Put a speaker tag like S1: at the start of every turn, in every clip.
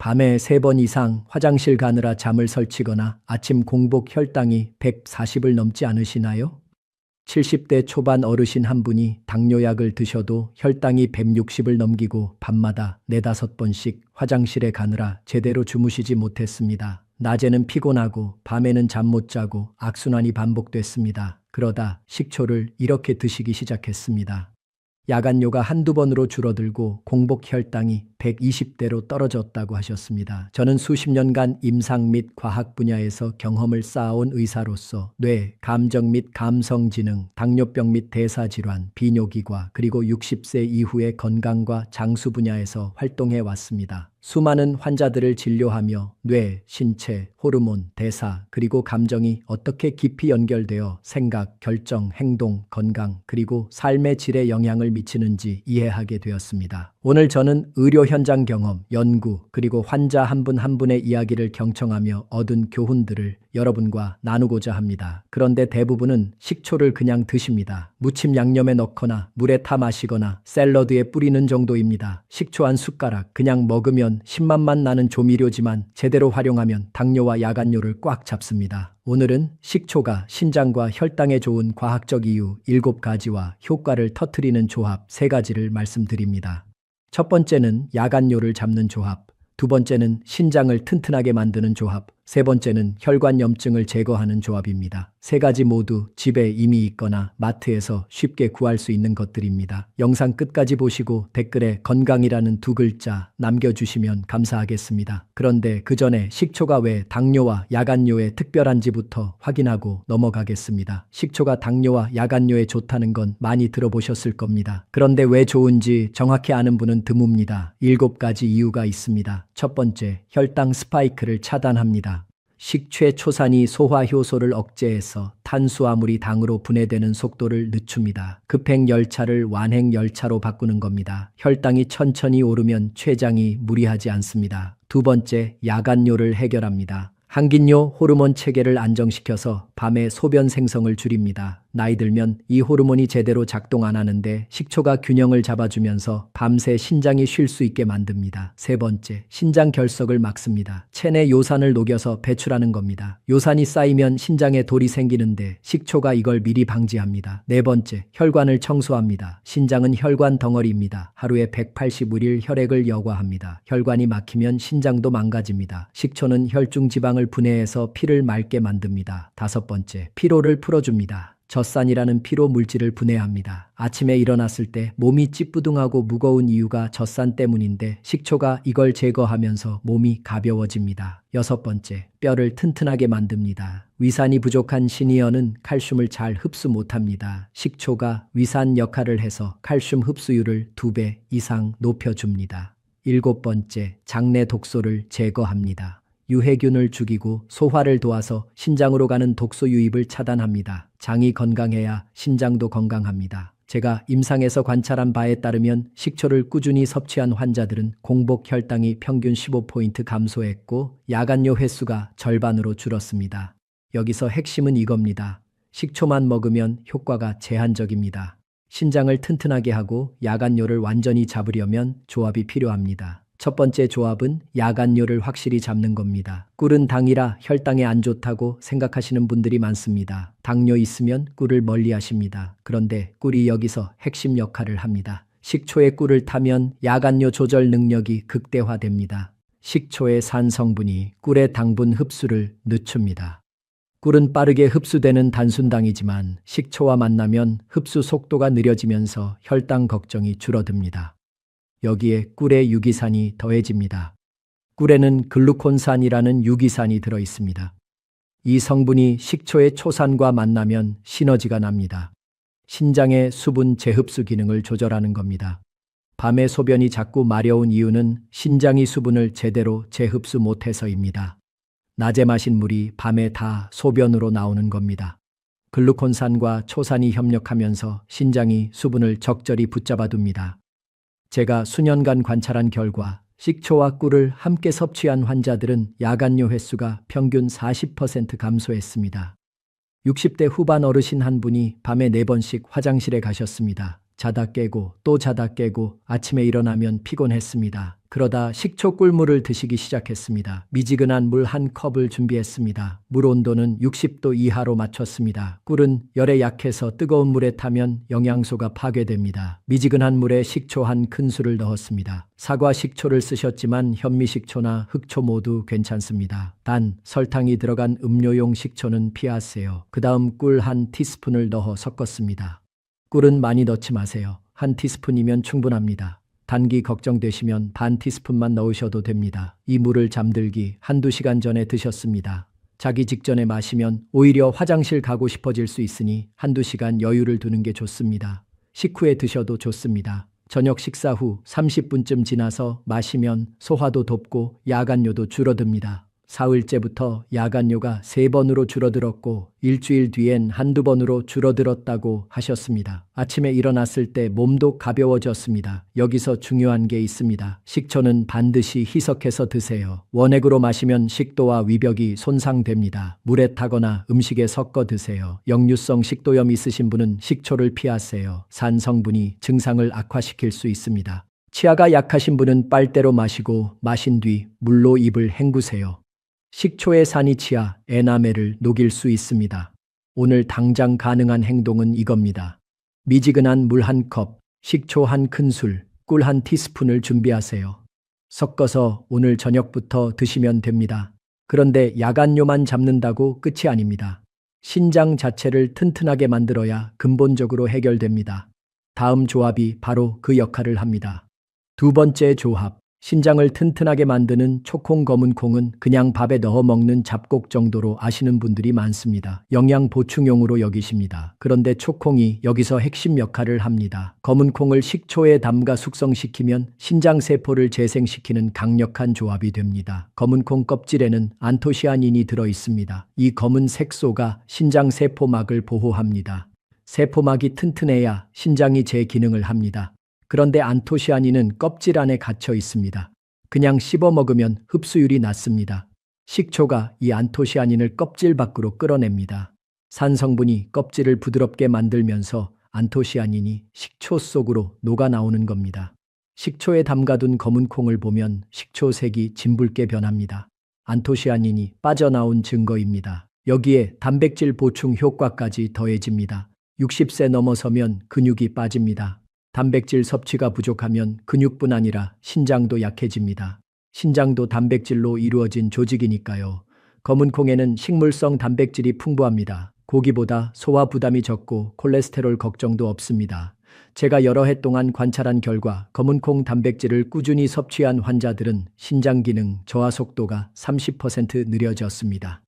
S1: 밤에 3번 이상 화장실 가느라 잠을 설치거나 아침 공복 혈당이 140을 넘지 않으시나요? 70대 초반 어르신 한 분이 당뇨약을 드셔도 혈당이 160을 넘기고 밤마다 4~5번씩 화장실에 가느라 제대로 주무시지 못했습니다. 낮에는 피곤하고 밤에는 잠 못 자고 악순환이 반복됐습니다. 그러다 식초를 이렇게 드시기 시작했습니다. 야간요가 한두 번으로 줄어들고 공복 혈당이 120대로 떨어졌다고 하셨습니다. 저는 수십 년간 임상 및 과학 분야에서 경험을 쌓아온 의사로서 뇌, 감정 및 감성지능, 당뇨병 및 대사질환, 비뇨기과 그리고 60세 이후의 건강과 장수 분야에서 활동해 왔습니다. 수많은 환자들을 진료하며 뇌, 신체, 호르몬, 대사, 그리고 감정이 어떻게 깊이 연결되어 생각, 결정, 행동, 건강, 그리고 삶의 질에 영향을 미치는지 이해하게 되었습니다. 오늘 저는 의료 현장 경험, 연구, 그리고 환자 한 분 한 분의 이야기를 경청하며 얻은 교훈들을 여러분과 나누고자 합니다. 그런데 대부분은 식초를 그냥 드십니다. 무침 양념에 넣거나 물에 타 마시거나 샐러드에 뿌리는 정도입니다. 식초 한 숟가락 그냥 먹으면 신맛만 나는 조미료지만 제대로 활용하면 당뇨와 야간뇨를 꽉 잡습니다. 오늘은 식초가 신장과 혈당에 좋은 과학적 이유 7가지와 효과를 터뜨리는 조합 3가지를 말씀드립니다. 첫 번째는 야간뇨를 잡는 조합, 두 번째는 신장을 튼튼하게 만드는 조합, 세 번째는 혈관 염증을 제거하는 조합입니다. 3가지 모두 집에 이미 있거나 마트에서 쉽게 구할 수 있는 것들입니다. 영상 끝까지 보시고 댓글에 건강이라는 2글자 남겨주시면 감사하겠습니다. 그런데 그 전에 식초가 왜 당뇨와 야간뇨에 특별한지부터 확인하고 넘어가겠습니다. 식초가 당뇨와 야간뇨에 좋다는 건 많이 들어보셨을 겁니다. 그런데 왜 좋은지 정확히 아는 분은 드뭅니다. 7가지 이유가 있습니다. 첫 번째, 혈당 스파이크를 차단합니다. 식초의 초산이 소화 효소를 억제해서 탄수화물이 당으로 분해되는 속도를 늦춥니다. 급행 열차를 완행 열차로 바꾸는 겁니다. 혈당이 천천히 오르면 췌장이 무리하지 않습니다. 두 번째, 야간뇨를 해결합니다. 항긴뇨 호르몬 체계를 안정시켜서 밤에 소변 생성을 줄입니다. 나이 들면 이 호르몬이 제대로 작동 안 하는데 식초가 균형을 잡아주면서 밤새 신장이 쉴 수 있게 만듭니다. 세 번째, 신장 결석을 막습니다. 체내 요산을 녹여서 배출하는 겁니다. 요산이 쌓이면 신장에 돌이 생기는데 식초가 이걸 미리 방지합니다. 네 번째, 혈관을 청소합니다. 신장은 혈관 덩어리입니다. 하루에 180ml 혈액을 여과합니다. 혈관이 막히면 신장도 망가집니다. 식초는 혈중 지방을 분해해서 피를 맑게 만듭니다. 다섯 번째, 피로를 풀어줍니다. 젖산이라는 피로 물질을 분해합니다. 아침에 일어났을 때 몸이 찌뿌둥하고 무거운 이유가 젖산 때문인데 식초가 이걸 제거하면서 몸이 가벼워집니다. 여섯 번째, 뼈를 튼튼하게 만듭니다. 위산이 부족한 시니어는 칼슘을 잘 흡수 못합니다. 식초가 위산 역할을 해서 칼슘 흡수율을 2배 이상 높여줍니다. 일곱 번째, 장내 독소를 제거합니다. 유해균을 죽이고 소화를 도와서 신장으로 가는 독소 유입을 차단합니다. 장이 건강해야 신장도 건강합니다. 제가 임상에서 관찰한 바에 따르면 식초를 꾸준히 섭취한 환자들은 공복 혈당이 평균 15포인트 감소했고 야간뇨 횟수가 절반으로 줄었습니다. 여기서 핵심은 이겁니다. 식초만 먹으면 효과가 제한적입니다. 신장을 튼튼하게 하고 야간뇨를 완전히 잡으려면 조합이 필요합니다. 첫 번째 조합은 야간뇨를 확실히 잡는 겁니다. 꿀은 당이라 혈당에 안 좋다고 생각하시는 분들이 많습니다. 당뇨 있으면 꿀을 멀리 하십니다. 그런데 꿀이 여기서 핵심 역할을 합니다. 식초에 꿀을 타면 야간뇨 조절 능력이 극대화됩니다. 식초의 산 성분이 꿀의 당분 흡수를 늦춥니다. 꿀은 빠르게 흡수되는 단순당이지만 식초와 만나면 흡수 속도가 느려지면서 혈당 걱정이 줄어듭니다. 여기에 꿀의 유기산이 더해집니다. 꿀에는 글루콘산이라는 유기산이 들어있습니다. 이 성분이 식초의 초산과 만나면 시너지가 납니다. 신장의 수분 재흡수 기능을 조절하는 겁니다. 밤에 소변이 자꾸 마려운 이유는 신장이 수분을 제대로 재흡수 못해서입니다. 낮에 마신 물이 밤에 다 소변으로 나오는 겁니다. 글루콘산과 초산이 협력하면서 신장이 수분을 적절히 붙잡아둡니다. 제가 수년간 관찰한 결과 식초와 꿀을 함께 섭취한 환자들은 야간뇨 횟수가 평균 40% 감소했습니다. 60대 후반 어르신 한 분이 밤에 4번씩 화장실에 가셨습니다. 자다 깨고 또 자다 깨고 아침에 일어나면 피곤했습니다. 그러다 식초 꿀물을 드시기 시작했습니다. 미지근한 물 한 컵을 준비했습니다. 물 온도는 60도 이하로 맞췄습니다. 꿀은 열에 약해서 뜨거운 물에 타면 영양소가 파괴됩니다. 미지근한 물에 식초 한 큰술을 넣었습니다. 사과 식초를 쓰셨지만 현미식초나 흑초 모두 괜찮습니다. 단 설탕이 들어간 음료용 식초는 피하세요. 그 다음 꿀 한 티스푼을 넣어 섞었습니다. 꿀은 많이 넣지 마세요. 한 티스푼이면 충분합니다. 단기 걱정되시면 반 티스푼만 넣으셔도 됩니다. 이 물을 잠들기 한두 시간 전에 드셨습니다. 자기 직전에 마시면 오히려 화장실 가고 싶어질 수 있으니 한두 시간 여유를 두는 게 좋습니다. 식후에 드셔도 좋습니다. 저녁 식사 후 30분쯤 지나서 마시면 소화도 돕고 야간뇨도 줄어듭니다. 사흘째부터 야간뇨가 3번으로 줄어들었고 일주일 뒤엔 한두 번으로 줄어들었다고 하셨습니다. 아침에 일어났을 때 몸도 가벼워졌습니다. 여기서 중요한 게 있습니다. 식초는 반드시 희석해서 드세요. 원액으로 마시면 식도와 위벽이 손상됩니다. 물에 타거나 음식에 섞어 드세요. 역류성 식도염 있으신 분은 식초를 피하세요. 산 성분이 증상을 악화시킬 수 있습니다. 치아가 약하신 분은 빨대로 마시고 마신 뒤 물로 입을 헹구세요. 식초의 산이 치아, 에나멜을 녹일 수 있습니다. 오늘 당장 가능한 행동은 이겁니다. 미지근한 물 한 컵, 식초 한 큰술, 꿀 한 티스푼을 준비하세요. 섞어서 오늘 저녁부터 드시면 됩니다. 그런데 야간뇨만 잡는다고 끝이 아닙니다. 신장 자체를 튼튼하게 만들어야 근본적으로 해결됩니다. 다음 조합이 바로 그 역할을 합니다. 두 번째 조합. 신장을 튼튼하게 만드는 초콩 검은 콩은 그냥 밥에 넣어 먹는 잡곡 정도로 아시는 분들이 많습니다. 영양 보충용으로 여기십니다. 그런데 초콩이 여기서 핵심 역할을 합니다. 검은 콩을 식초에 담가 숙성시키면 신장세포를 재생시키는 강력한 조합이 됩니다. 검은 콩 껍질에는 안토시아닌이 들어 있습니다. 이 검은 색소가 신장세포막을 보호합니다. 세포막이 튼튼해야 신장이 제 기능을 합니다. 그런데 안토시아닌은 껍질 안에 갇혀 있습니다. 그냥 씹어 먹으면 흡수율이 낮습니다. 식초가 이 안토시아닌을 껍질 밖으로 끌어냅니다. 산 성분이 껍질을 부드럽게 만들면서 안토시아닌이 식초 속으로 녹아 나오는 겁니다. 식초에 담가둔 검은 콩을 보면 식초색이 진붉게 변합니다. 안토시아닌이 빠져나온 증거입니다. 여기에 단백질 보충 효과까지 더해집니다. 60세 넘어서면 근육이 빠집니다. 단백질 섭취가 부족하면 근육뿐 아니라 신장도 약해집니다. 신장도 단백질로 이루어진 조직이니까요. 검은 콩에는 식물성 단백질이 풍부합니다. 고기보다 소화 부담이 적고 콜레스테롤 걱정도 없습니다. 제가 여러 해 동안 관찰한 결과 검은 콩 단백질을 꾸준히 섭취한 환자들은 신장 기능 저하 속도가 30% 느려졌습니다.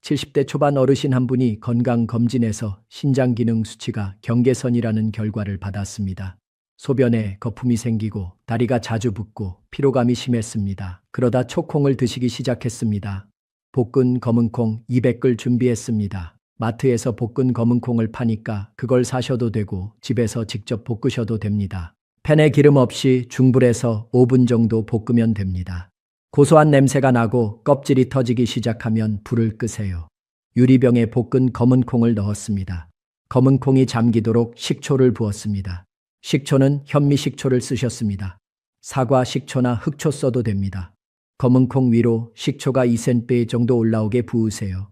S1: 70대 초반 어르신 한 분이 건강검진에서 신장 기능 수치가 경계선이라는 결과를 받았습니다. 소변에 거품이 생기고 다리가 자주 붓고 피로감이 심했습니다. 그러다 초콩을 드시기 시작했습니다. 볶은 검은콩 200글 준비했습니다. 마트에서 볶은 검은콩을 파니까 그걸 사셔도 되고 집에서 직접 볶으셔도 됩니다. 팬에 기름 없이 중불에서 5분 정도 볶으면 됩니다. 고소한 냄새가 나고 껍질이 터지기 시작하면 불을 끄세요. 유리병에 볶은 검은콩을 넣었습니다. 검은콩이 잠기도록 식초를 부었습니다. 식초는 현미식초를 쓰셨습니다. 사과 식초나 흑초 써도 됩니다. 검은콩 위로 식초가 2cm 정도 올라오게 부으세요.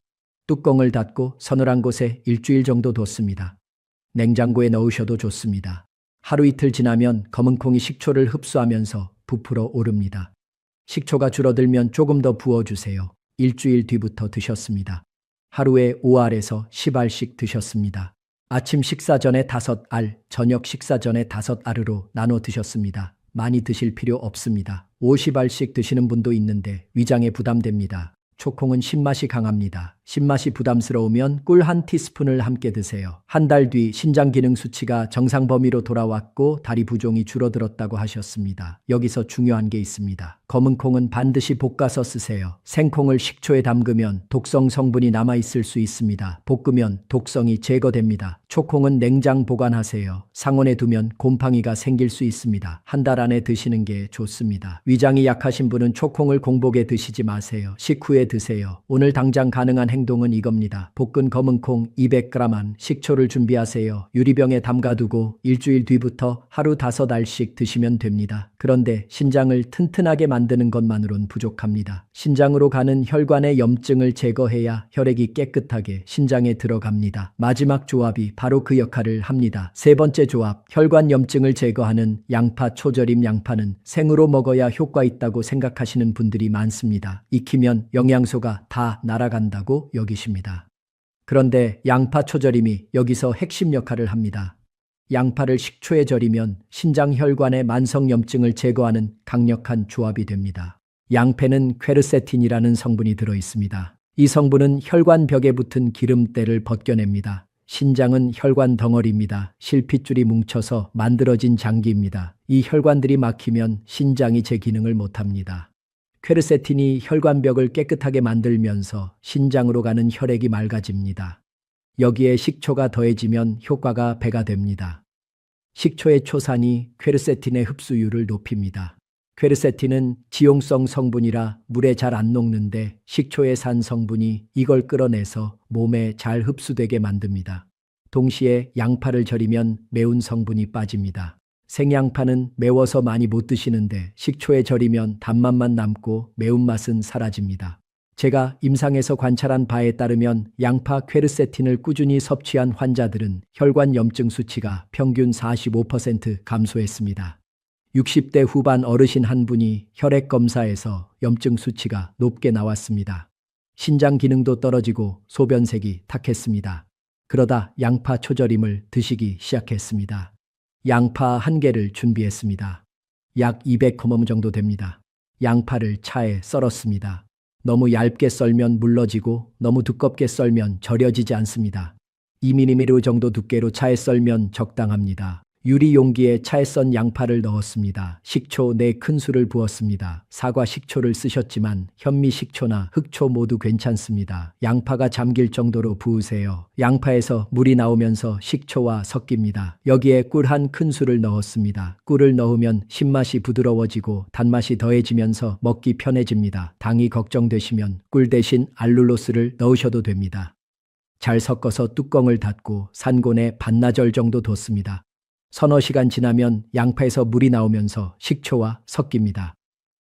S1: 뚜껑을 닫고 서늘한 곳에 일주일 정도 뒀습니다. 냉장고에 넣으셔도 좋습니다. 하루 이틀 지나면 검은콩이 식초를 흡수하면서 부풀어 오릅니다. 식초가 줄어들면 조금 더 부어주세요. 일주일 뒤부터 드셨습니다. 하루에 5알에서 10알씩 드셨습니다. 아침 식사 전에 5알, 저녁 식사 전에 5알으로 나눠 드셨습니다. 많이 드실 필요 없습니다. 50알씩 드시는 분도 있는데 위장에 부담됩니다. 초콩은 신맛이 강합니다. 신맛이 부담스러우면 꿀 한 티스푼을 함께 드세요. 한 달 뒤 신장 기능 수치가 정상 범위로 돌아왔고 다리 부종이 줄어들었다고 하셨습니다. 여기서 중요한 게 있습니다. 검은 콩은 반드시 볶아서 쓰세요. 생콩을 식초에 담그면 독성 성분이 남아있을 수 있습니다. 볶으면 독성이 제거됩니다. 초콩은 냉장 보관하세요. 상온에 두면 곰팡이가 생길 수 있습니다. 한 달 안에 드시는 게 좋습니다. 위장이 약하신 분은 초콩을 공복에 드시지 마세요. 식후에 드세요. 오늘 당장 가능한 행동은 이겁니다. 볶은 검은콩 200g 안, 식초를 준비하세요. 유리병에 담가두고 일주일 뒤부터 하루 5알씩 드시면 됩니다. 그런데 신장을 튼튼하게 만드는 것만으론 부족합니다. 신장으로 가는 혈관의 염증을 제거해야 혈액이 깨끗하게 신장에 들어갑니다. 마지막 조합이 바로 그 역할을 합니다. 세 번째 조합, 혈관 염증을 제거하는 양파 초절임. 양파는 생으로 먹어야 효과 있다고 생각하시는 분들이 많습니다. 익히면 영양소가 다 날아간다고 여기십니다. 그런데 양파 초절임이 여기서 핵심 역할을 합니다. 양파를 식초에 절이면 신장 혈관의 만성 염증을 제거하는 강력한 조합이 됩니다. 양패는 퀘르세틴이라는 성분이 들어 있습니다. 이 성분은 혈관벽에 붙은 기름때를 벗겨냅니다. 신장은 혈관 덩어리입니다. 실핏줄이 뭉쳐서 만들어진 장기입니다. 이 혈관들이 막히면 신장이 제 기능을 못합니다. 퀘르세틴이 혈관벽을 깨끗하게 만들면서 신장으로 가는 혈액이 맑아집니다. 여기에 식초가 더해지면 효과가 배가 됩니다. 식초의 초산이 퀘르세틴의 흡수율을 높입니다. 퀘르세틴은 지용성 성분이라 물에 잘 안 녹는데 식초의 산 성분이 이걸 끌어내서 몸에 잘 흡수되게 만듭니다. 동시에 양파를 절이면 매운 성분이 빠집니다. 생양파는 매워서 많이 못 드시는데 식초에 절이면 단맛만 남고 매운맛은 사라집니다. 제가 임상에서 관찰한 바에 따르면 양파 퀘르세틴을 꾸준히 섭취한 환자들은 혈관 염증 수치가 평균 45% 감소했습니다. 60대 후반 어르신 한 분이 혈액 검사에서 염증 수치가 높게 나왔습니다. 신장 기능도 떨어지고 소변색이 탁했습니다. 그러다 양파 초절임을 드시기 시작했습니다. 양파 1개를 준비했습니다. 약 200g 정도 됩니다. 양파를 차에 썰었습니다. 너무 얇게 썰면 물러지고 너무 두껍게 썰면 절여지지 않습니다. 2mm 정도 두께로 차에 썰면 적당합니다. 유리 용기에 차에 썬 양파를 넣었습니다. 식초 4큰술을 부었습니다. 사과 식초를 쓰셨지만 현미 식초나 흑초 모두 괜찮습니다. 양파가 잠길 정도로 부으세요. 양파에서 물이 나오면서 식초와 섞입니다. 여기에 꿀 1큰술을 넣었습니다. 꿀을 넣으면 신맛이 부드러워지고 단맛이 더해지면서 먹기 편해집니다. 당이 걱정되시면 꿀 대신 알룰로스를 넣으셔도 됩니다. 잘 섞어서 뚜껑을 닫고 산곤에 반나절 정도 뒀습니다. 서너 시간 지나면 양파에서 물이 나오면서 식초와 섞입니다.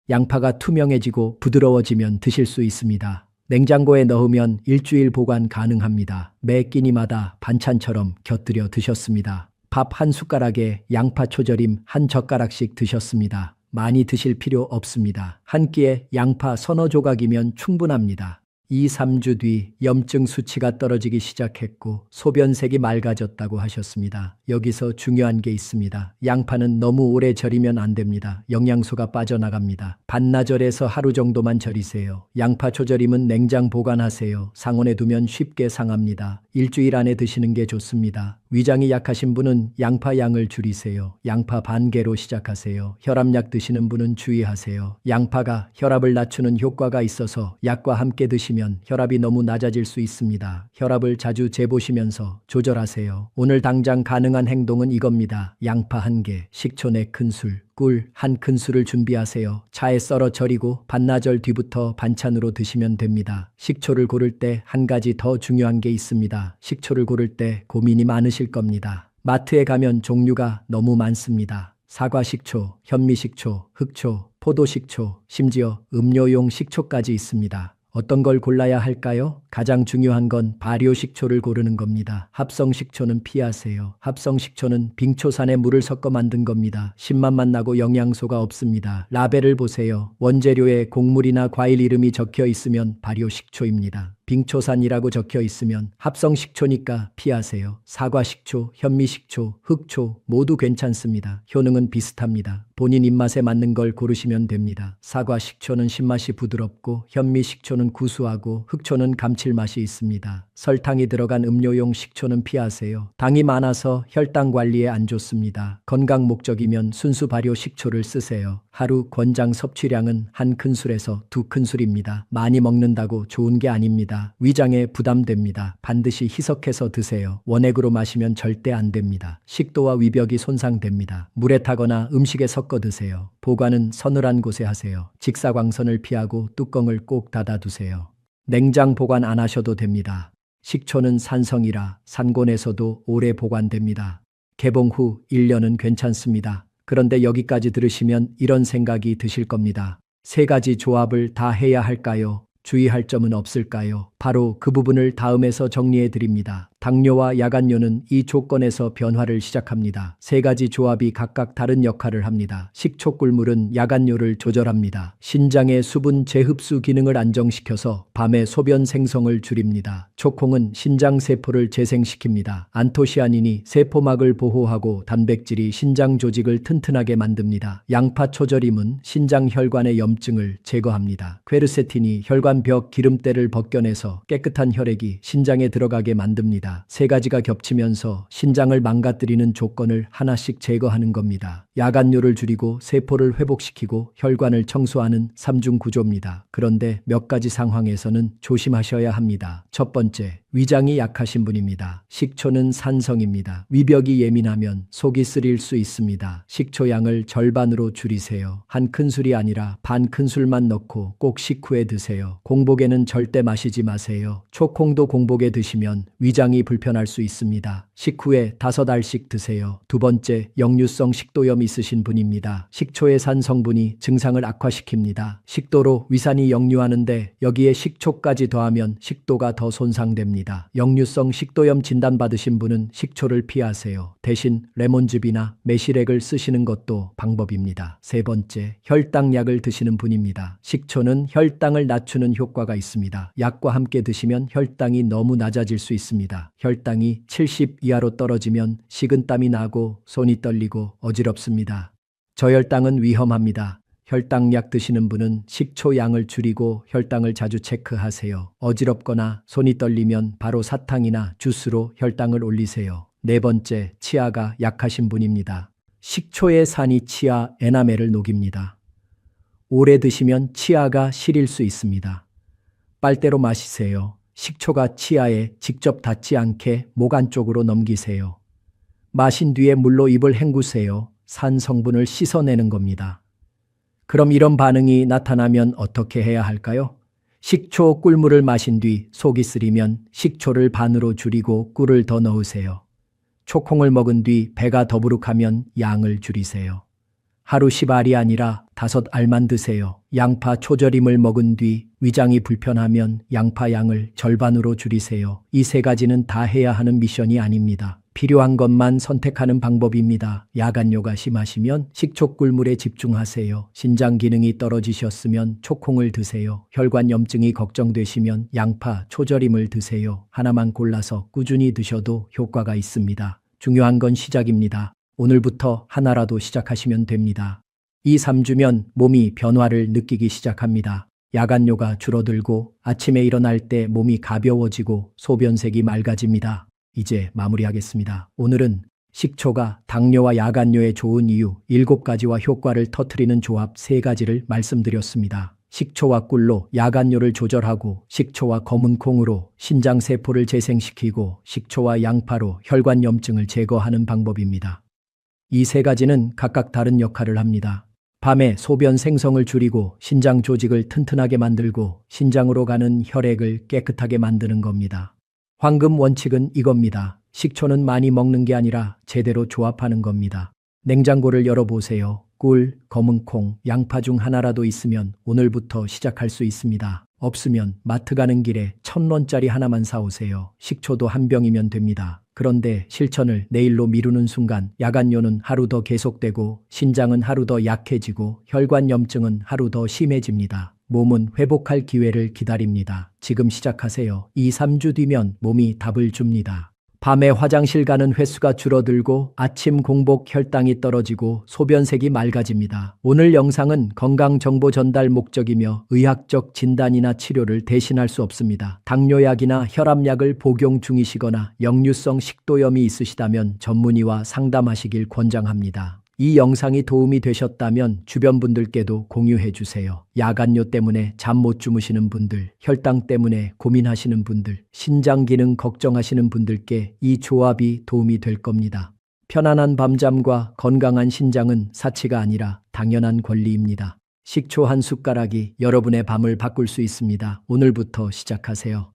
S1: 양파가 투명해지고 부드러워지면 드실 수 있습니다. 냉장고에 넣으면 일주일 보관 가능합니다. 매 끼니마다 반찬처럼 곁들여 드셨습니다. 밥 1숟가락에 양파 초절임 1젓가락씩 드셨습니다. 많이 드실 필요 없습니다. 한 끼에 양파 서너 조각이면 충분합니다. 2, 3주 뒤 염증 수치가 떨어지기 시작했고 소변색이 맑아졌다고 하셨습니다. 여기서 중요한 게 있습니다. 양파는 너무 오래 절이면 안 됩니다. 영양소가 빠져나갑니다. 반나절에서 하루 정도만 절이세요. 양파 초절임은 냉장 보관하세요. 상온에 두면 쉽게 상합니다. 일주일 안에 드시는 게 좋습니다. 위장이 약하신 분은 양파 양을 줄이세요. 양파 반 개로 시작하세요. 혈압약 드시는 분은 주의하세요. 양파가 혈압을 낮추는 효과가 있어서 약과 함께 드시면 혈압이 너무 낮아질 수 있습니다. 혈압을 자주 재보시면서 조절하세요. 오늘 당장 가능한 행동은 이겁니다. 양파 1개, 식초 4큰술, 꿀 1큰술을 준비하세요. 차에 썰어 절이고 반나절 뒤부터 반찬으로 드시면 됩니다. 식초를 고를 때 한 가지 더 중요한 게 있습니다. 식초를 고를 때 고민이 많으실 겁니다. 마트에 가면 종류가 너무 많습니다. 사과식초, 현미식초, 흑초, 포도식초, 심지어 음료용 식초까지 있습니다. 어떤 걸 골라야 할까요? 가장 중요한 건 발효식초를 고르는 겁니다. 합성식초는 피하세요. 합성식초는 빙초산에 물을 섞어 만든 겁니다. 신맛만 나고 영양소가 없습니다. 라벨을 보세요. 원재료에 곡물이나 과일 이름이 적혀 있으면 발효식초입니다. 빙초산이라고 적혀 있으면 합성식초니까 피하세요. 사과식초, 현미식초, 흑초 모두 괜찮습니다. 효능은 비슷합니다. 본인 입맛에 맞는 걸 고르시면 됩니다. 사과식초는 신맛이 부드럽고 현미식초는 구수하고 흑초는 감칠맛이 있습니다. 설탕이 들어간 음료용 식초는 피하세요. 당이 많아서 혈당 관리에 안 좋습니다. 건강 목적이면 순수 발효 식초를 쓰세요. 하루 권장 섭취량은 1큰술에서 2큰술입니다. 많이 먹는다고 좋은 게 아닙니다. 위장에 부담됩니다. 반드시 희석해서 드세요. 원액으로 마시면 절대 안 됩니다. 식도와 위벽이 손상됩니다. 물에 타거나 음식에 섞어 드세요. 보관은 서늘한 곳에 하세요. 직사광선을 피하고 뚜껑을 꼭 닫아두세요. 냉장 보관 안 하셔도 됩니다. 식초는 산성이라 산곤에서도 오래 보관됩니다. 개봉 후 1년은 괜찮습니다. 그런데 여기까지 들으시면 이런 생각이 드실 겁니다. 세 가지 조합을 다 해야 할까요? 주의할 점은 없을까요? 바로 그 부분을 다음에서 정리해 드립니다. 당뇨와 야간뇨는 이 조건에서 변화를 시작합니다. 세 가지 조합이 각각 다른 역할을 합니다. 식초 꿀물은 야간뇨를 조절합니다. 신장의 수분 재흡수 기능을 안정시켜서 밤에 소변 생성을 줄입니다. 초콩은 신장 세포를 재생시킵니다. 안토시아닌이 세포막을 보호하고 단백질이 신장 조직을 튼튼하게 만듭니다. 양파 초절임은 신장 혈관의 염증을 제거합니다. 퀘르세틴이 혈관벽 기름때를 벗겨내서 깨끗한 혈액이 신장에 들어가게 만듭니다. 세 가지가 겹치면서 신장을 망가뜨리는 조건을 하나씩 제거하는 겁니다. 야간뇨를 줄이고 세포를 회복시키고 혈관을 청소하는 삼중 구조입니다. 그런데 몇 가지 상황에서는 조심하셔야 합니다. 첫 번째, 위장이 약하신 분입니다. 식초는 산성입니다. 위벽이 예민하면 속이 쓰릴 수 있습니다. 식초 양을 절반으로 줄이세요. 한 큰술이 아니라 반 큰술만 넣고 꼭 식후에 드세요. 공복에는 절대 마시지 마세요. 초콩도 공복에 드시면 위장이 불편할 수 있습니다. 식후에 5알씩 드세요. 두 번째, 역류성 식도염 있으신 분입니다. 식초의 산 성분이 증상을 악화시킵니다. 식도로 위산이 역류하는데 여기에 식초까지 더하면 식도가 더 손상됩니다. 역류성 식도염 진단받으신 분은 식초를 피하세요. 대신 레몬즙이나 매실액을 쓰시는 것도 방법입니다. 세 번째, 혈당약을 드시는 분입니다. 식초는 혈당을 낮추는 효과가 있습니다. 약과 함께 드시면 혈당이 너무 낮아질 수 있습니다. 혈당이 70 이하로 떨어지면 식은땀이 나고 손이 떨리고 어지럽습니다. 저혈당은 위험합니다. 혈당약 드시는 분은 식초 양을 줄이고 혈당을 자주 체크하세요. 어지럽거나 손이 떨리면 바로 사탕이나 주스로 혈당을 올리세요. 네 번째, 치아가 약하신 분입니다. 식초의 산이 치아 에나멜을 녹입니다. 오래 드시면 치아가 시릴 수 있습니다. 빨대로 마시세요. 식초가 치아에 직접 닿지 않게 목 안쪽으로 넘기세요. 마신 뒤에 물로 입을 헹구세요. 산 성분을 씻어내는 겁니다. 그럼 이런 반응이 나타나면 어떻게 해야 할까요? 식초 꿀물을 마신 뒤 속이 쓰리면 식초를 반으로 줄이고 꿀을 더 넣으세요. 초콩을 먹은 뒤 배가 더부룩하면 양을 줄이세요. 하루 10알이 아니라 5알만 드세요. 양파 초절임을 먹은 뒤 위장이 불편하면 양파 양을 절반으로 줄이세요. 이 세 가지는 다 해야 하는 미션이 아닙니다. 필요한 것만 선택하는 방법입니다. 야간뇨가 심하시면 식초 꿀물에 집중하세요. 신장 기능이 떨어지셨으면 초콩을 드세요. 혈관 염증이 걱정되시면 양파 초절임을 드세요. 하나만 골라서 꾸준히 드셔도 효과가 있습니다. 중요한 건 시작입니다. 오늘부터 하나라도 시작하시면 됩니다. 2, 3주면 몸이 변화를 느끼기 시작합니다. 야간뇨가 줄어들고 아침에 일어날 때 몸이 가벼워지고 소변색이 맑아집니다. 이제 마무리하겠습니다. 오늘은 식초가 당뇨와 야간뇨에 좋은 이유 7가지와 효과를 터뜨리는 조합 3가지를 말씀드렸습니다. 식초와 꿀로 야간뇨를 조절하고 식초와 검은 콩으로 신장 세포를 재생시키고 식초와 양파로 혈관 염증을 제거하는 방법입니다. 이 3가지는 각각 다른 역할을 합니다. 밤에 소변 생성을 줄이고 신장 조직을 튼튼하게 만들고 신장으로 가는 혈액을 깨끗하게 만드는 겁니다. 황금 원칙은 이겁니다. 식초는 많이 먹는 게 아니라 제대로 조합하는 겁니다. 냉장고를 열어보세요. 꿀, 검은 콩, 양파 중 하나라도 있으면 오늘부터 시작할 수 있습니다. 없으면 마트 가는 길에 1,000원짜리 하나만 사오세요. 식초도 한 병이면 됩니다. 그런데 실천을 내일로 미루는 순간 야간뇨는 하루 더 계속되고 신장은 하루 더 약해지고 혈관 염증은 하루 더 심해집니다. 몸은 회복할 기회를 기다립니다. 지금 시작하세요. 2, 3주 뒤면 몸이 답을 줍니다. 밤에 화장실 가는 횟수가 줄어들고 아침 공복 혈당이 떨어지고 소변색이 맑아집니다. 오늘 영상은 건강 정보 전달 목적이며 의학적 진단이나 치료를 대신할 수 없습니다. 당뇨약이나 혈압약을 복용 중이시거나 역류성 식도염이 있으시다면 전문의와 상담하시길 권장합니다. 이 영상이 도움이 되셨다면 주변 분들께도 공유해 주세요. 야간뇨 때문에 잠 못 주무시는 분들, 혈당 때문에 고민하시는 분들, 신장 기능 걱정하시는 분들께 이 조합이 도움이 될 겁니다. 편안한 밤잠과 건강한 신장은 사치가 아니라 당연한 권리입니다. 식초 한 숟가락이 여러분의 밤을 바꿀 수 있습니다. 오늘부터 시작하세요.